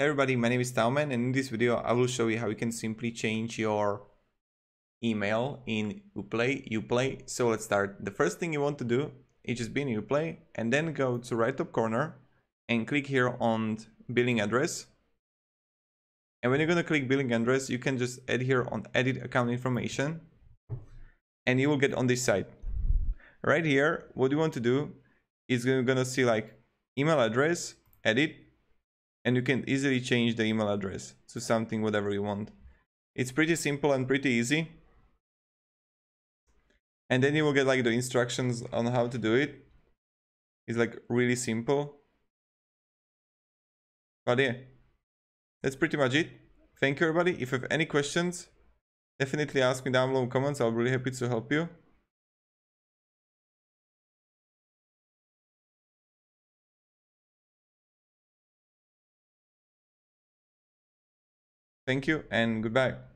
Hey everybody, my name is TaoMan, and in this video I will show you how you can simply change your email in UPLAY. So let's start. The first thing you want to do is just be in UPLAY and then go to right top corner and click here on billing address. And when you're going to click billing address, you can just add here on edit account information and you will get on this side. Right here, what you want to do is you're going to see like email address, edit, and you can easily change the email address to something whatever you want. It's pretty simple and pretty easy. And then you will get like the instructions on how to do it. It's like really simple. But yeah, that's pretty much it. Thank you everybody. If you have any questions, definitely ask me down below in comments. I'll be really happy to help you. Thank you and goodbye.